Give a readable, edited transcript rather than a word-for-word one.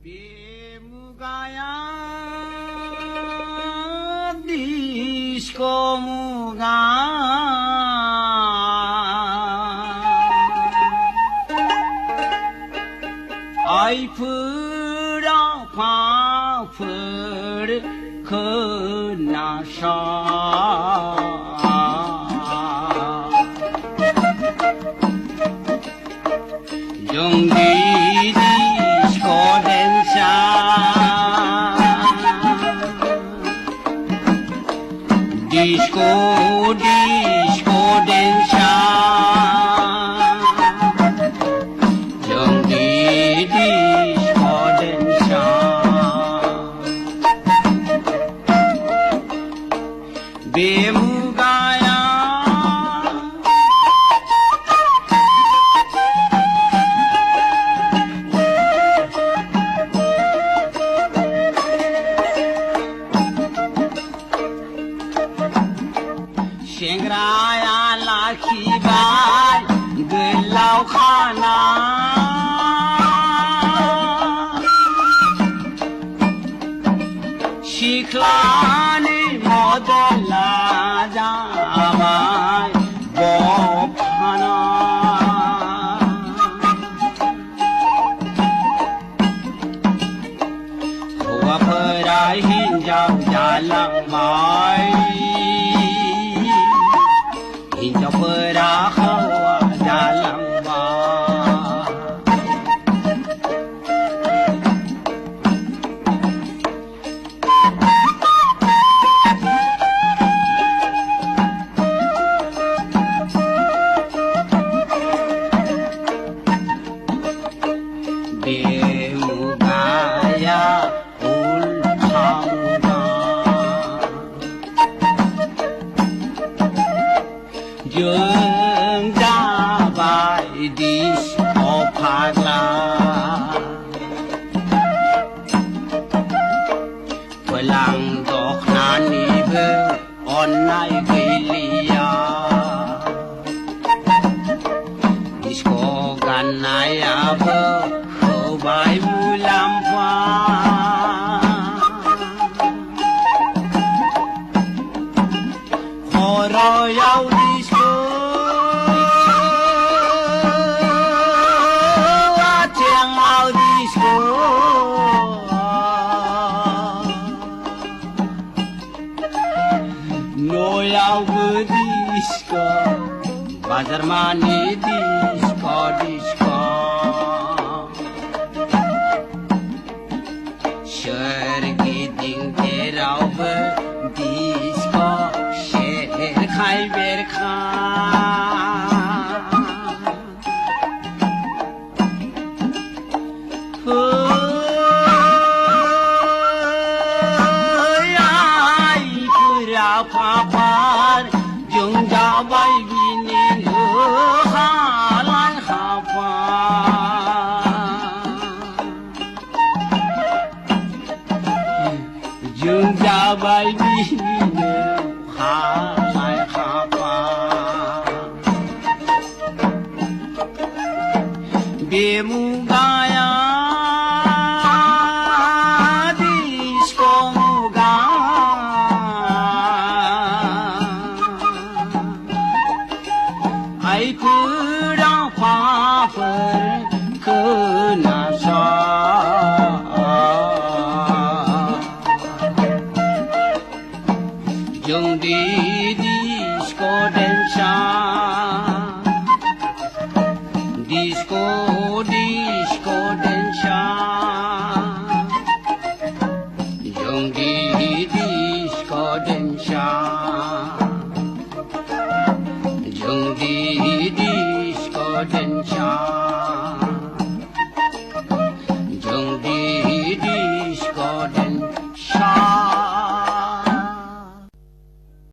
Bimugaya disco muga ai phra pha phur khna sha Jung di disco densa Disco densa Jung di disco densa Bimugaya Shengraya laki bai gelau khana Shiklani modala jabai bopana Hoa perai hinjau jalang mai Hinjau perahawa dalam bar Bimugaya ulthamga Jung dabai disco phagla Pelang dok nani be onai gelia Disco ganaya be khobai mulam pa Horo yau disco Noyau disco, bazar mani disco. Shergi ding terau disco, sher khai ber Papar jung jabai bini halai khapa jung jabai bini halai khapa Bimugaya disco muga Ai phra pha phur khna sha Jung di disco densa Disco densa Jung di disco densa Jung di disco densa